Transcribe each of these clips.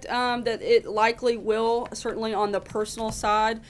That it likely will, certainly on the personal side,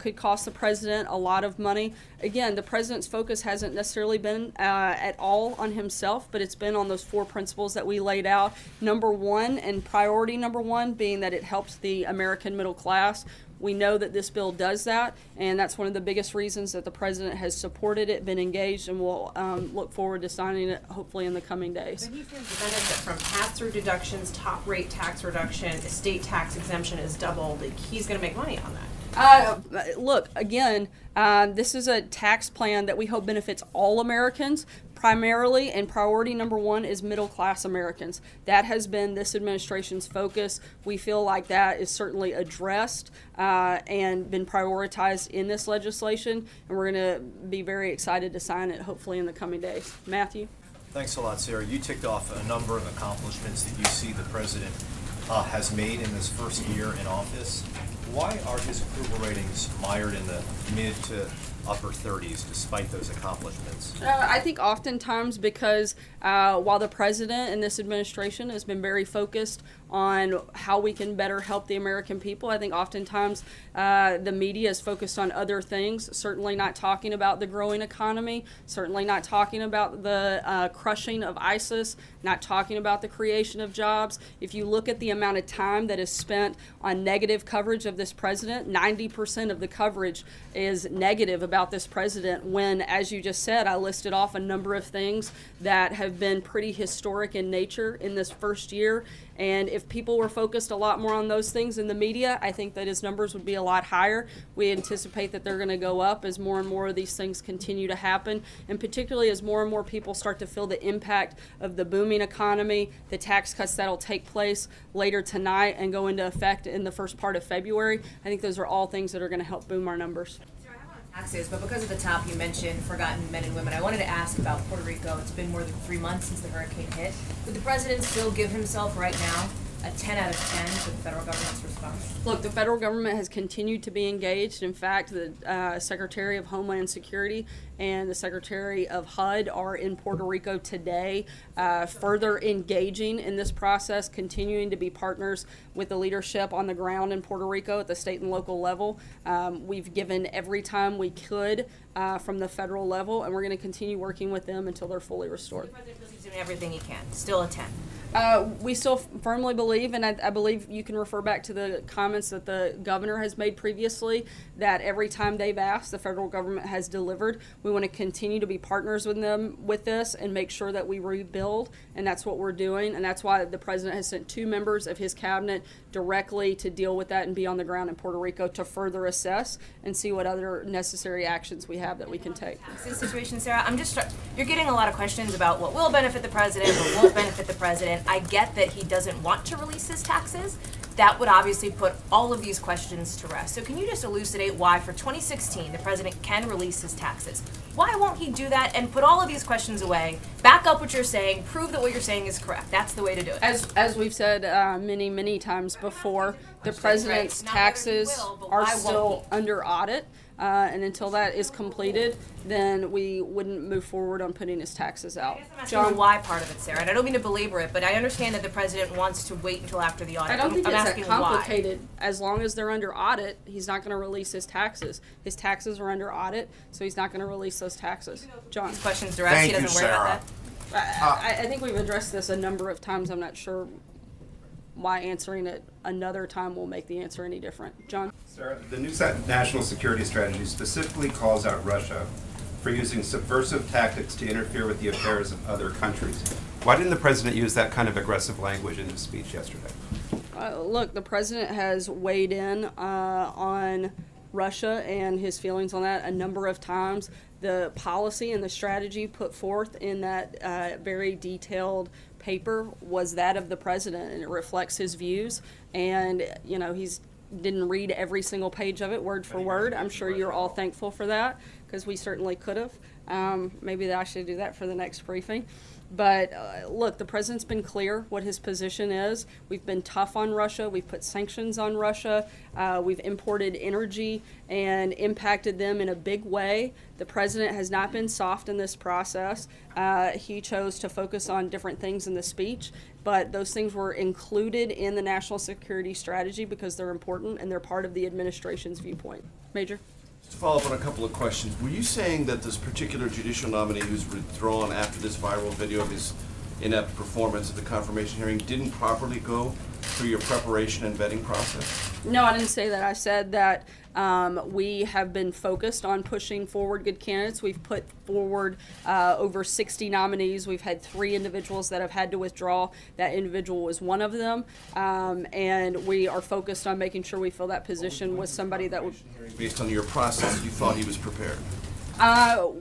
could cost the president a lot of money. Again, the president's focus hasn't necessarily been at all on himself, but it's been on those four principles that we laid out. Number one, and priority number one, being that it helps the American middle class. We know that this bill does that, and that's one of the biggest reasons that the president has supported it, been engaged, and will look forward to signing it hopefully in the coming days. But he feels the benefit from pass-through deductions, top rate tax reduction, estate tax exemption is doubled. Like, he's going to make money on that. Look, again, this is a tax plan that we hope benefits all Americans primarily, and priority number one is middle class Americans. That has been this administration's focus. We feel like that is certainly addressed and been prioritized in this legislation, and we're going to be very excited to sign it hopefully in the coming days. Matthew? Thanks a lot, Sarah. You ticked off a number of accomplishments that you see the president has made in this first year in office. Why are his approval ratings mired in the mid to upper 30s despite those accomplishments? I think oftentimes because while the president and this administration has been very focused on how we can better help the American people, I think oftentimes the media is focused on other things, certainly not talking about the growing economy, certainly not talking about the crushing of ISIS, not talking about the creation of jobs. If you look at the amount of time that is spent on negative coverage of this president, 90% of the coverage is negative about this president when, as you just said, I listed off a number of things that have been pretty historic in nature in this first year. And if people were focused a lot more on those things in the media, I think that his numbers would be a lot higher. We anticipate that they're going to go up as more and more of these things continue to happen, and particularly as more and more people start to feel the impact of the booming economy, the tax cuts that will take place later tonight and go into effect in the first part of February. I think those are all things that are going to help boom our numbers. Taxes, but because of the top you mentioned, forgotten men and women, I wanted to ask about Puerto Rico. It's been more than 3 months since the hurricane hit. Would the president still give himself right now a 10 out of 10 for the federal government's response? Look, the federal government has continued to be engaged. In fact, the Secretary of Homeland Security and the Secretary of HUD are in Puerto Rico today, further engaging in this process, continuing to be partners with the leadership on the ground in Puerto Rico at the state and local level. We've given every time we could from the federal level, and we're going to continue working with them until they're fully restored. The president feels he's doing everything he can. Still a 10. We still firmly believe, and I believe you can refer back to the comments that the governor has made previously, that every time they've asked, the federal government has delivered. We want to continue to be partners with them with this and make sure that we rebuild, and that's what we're doing, and that's why the president has sent 2 members of his cabinet directly to deal with that and be on the ground in Puerto Rico to further assess and see what other necessary actions we have that we can take. This situation, Sarah, you're getting a lot of questions about what will benefit the president, what won't benefit the president. I get that he doesn't want to release his taxes. That would obviously put all of these questions to rest. So can you just elucidate why for 2016 the president can release his taxes? Why won't he do that and put all of these questions away, back up what you're saying, prove that what you're saying is correct? That's the way to do it. As we've said many times before, the president's taxes are still under audit. And until that is completed, then we wouldn't move forward on putting his taxes out. I'm asking the why part of it, Sarah, and I don't mean to belabor it, but I understand that the president wants to wait until after the audit. I don't think I'm it's that asking complicated. why. As long as they're under audit, he's not going to release his taxes. His taxes are under audit, so he's not going to release those taxes. John? These questions direct, Thank he doesn't you, worry about Sarah. that. I think we've addressed this a number of times. I'm not sure why answering it another time will make the answer any different. John? Sarah, the new national security strategy specifically calls out Russia for using subversive tactics to interfere with the affairs of other countries. Why didn't the president use that kind of aggressive language in his speech yesterday? Look, the president has weighed in on Russia and his feelings on that a number of times. The policy and the strategy put forth in that very detailed paper was that of the president, and it reflects his views. And he's didn't read every single page of it word for word. I'm sure you're all thankful for that, because we certainly could have. Maybe that I should do that for the next briefing. But look, the president's been clear what his position is. We've been tough on Russia. We've put sanctions on Russia. We've imported energy and impacted them in a big way. The president has not been soft in this process. He chose to focus on different things in the speech, but those things were included in the national security strategy because they're important and they're part of the administration's viewpoint. Major? To follow up on a couple of questions, were you saying that this particular judicial nominee who's withdrawn after this viral video of his inept performance at the confirmation hearing didn't properly go through your preparation and vetting process? No, I didn't say that. I said that we have been focused on pushing forward good candidates. We've put forward over 60 nominees. We've had 3 individuals that have had to withdraw. That individual was one of them. And we are focused on making sure we fill that position with somebody that would... Based on your process, you thought he was prepared?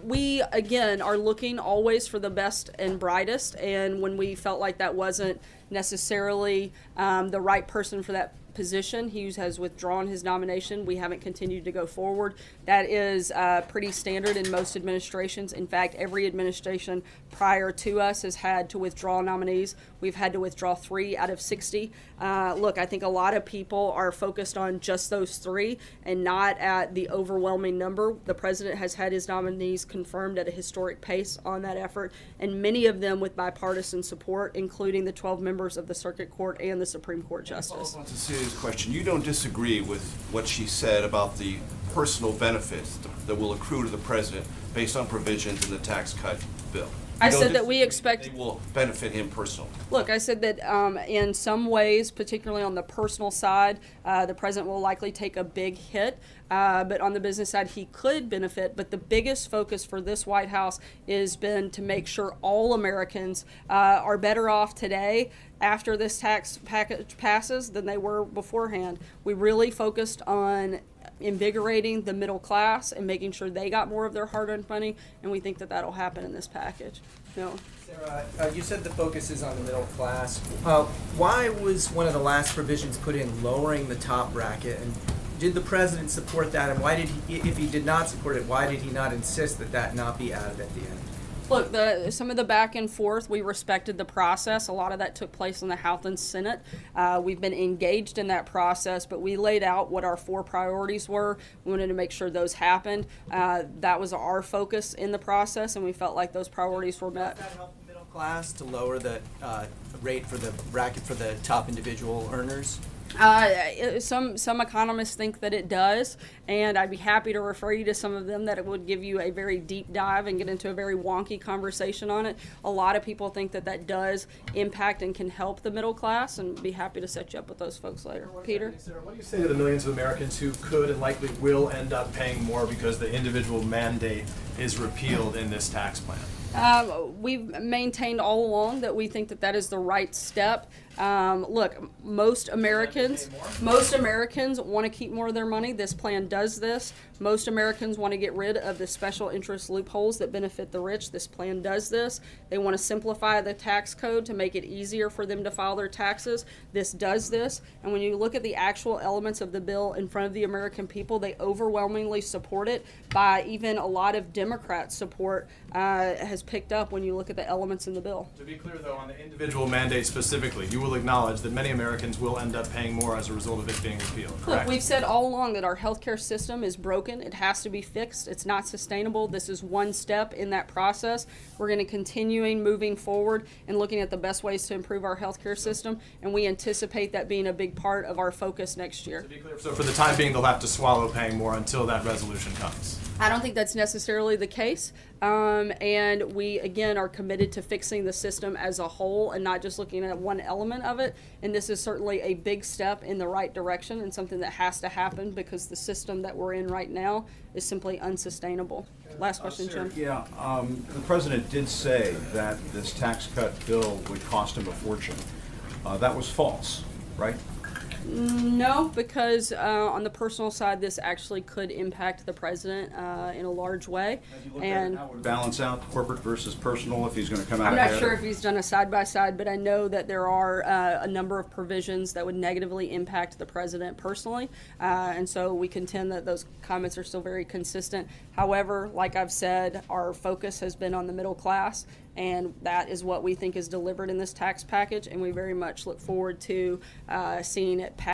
We, again, are looking always for the best and brightest, and when we felt like that wasn't necessarily the right person for that position, he has withdrawn his nomination. We haven't continued to go forward. That is pretty standard in most administrations. In fact, every administration prior to us has had to withdraw nominees. We've had to withdraw 3 out of 60. Look, I think a lot of people are focused on just those 3 and not at the overwhelming number. The president has had his nominees confirmed at a historic pace on that effort, and many of them with bipartisan support, including the 12 members of the Circuit Court and the Supreme Court Justice. That's a serious question. You don't disagree with what she said about the personal benefits that will accrue to the president based on provisions in the tax cut bill? I said that we expect they will benefit him personally. Look, I said that in some ways, particularly on the personal side, the president will likely take a big hit, but on the business side, he could benefit. But the biggest focus for this White House has been to make sure all Americans are better off today after this tax package passes than they were beforehand. We really focused on invigorating the middle class and making sure they got more of their hard-earned money, and we think that that'll happen in this package. No. Sarah, you said the focus is on the middle class. Why was one of the last provisions put in lowering the top bracket, and did the president support that, and why did he, if he did not support it, why did he not insist that that not be added at the end? Look, some of the back and forth, we respected the process. A lot of that took place in the House and Senate. We've been engaged in that process, but we laid out what our 4 priorities were. We wanted to make sure those happened. That was our focus in the process, and we felt like those priorities were met. Does that help the middle class to lower the rate for the bracket for the top individual earners? Some economists think that it does, and I'd be happy to refer you to some of them that it would give you a very deep dive and get into a very wonky conversation on it. A lot of people think that that does impact and can help the middle class, and be happy to set you up with those folks later. Peter? Sarah, what do you say to the millions of Americans who could and likely will end up paying more because the individual mandate is repealed in this tax plan? We've maintained all along that we think that that is the right step. Look, most Americans want to keep more of their money. This plan does this. Most Americans want to get rid of the special interest loopholes that benefit the rich. This plan does this. They want to simplify the tax code to make it easier for them to file their taxes. This does this. And when you look at the actual elements of the bill in front of the American people, they overwhelmingly support it. By even a lot of Democrat support has picked up when you look at the elements in the bill. To be clear, though, on the individual mandate specifically, you will acknowledge that many Americans will end up paying more as a result of it being repealed, correct? Look, we've said all along that our healthcare system is broken. It has to be fixed. It's not sustainable. This is one step in that process. We're going to continuing moving forward and looking at the best ways to improve our healthcare system, and we anticipate that being a big part of our focus next year. To be clear, so for the time being, they'll have to swallow paying more until that resolution comes. I don't think that's necessarily the case, and we, again, are committed to fixing the system as a whole and not just looking at one element of it, and this is certainly a big step in the right direction and something that has to happen because the system that we're in right now is simply unsustainable. Last question, Jim. Yeah, the president did say that this tax cut bill would cost him a fortune. That was false, right? No, because on the personal side, this actually could impact the president in a large way. And How would balance out corporate versus personal if he's going to come out I'm ahead? not sure if he's done a side by side, but I know that there are a number of provisions that would negatively impact the president personally. And so we contend that those comments are still very consistent. However, like I've said, our focus has been on the middle class, and that is what we think is delivered in this tax package, and we very much look forward to seeing it pass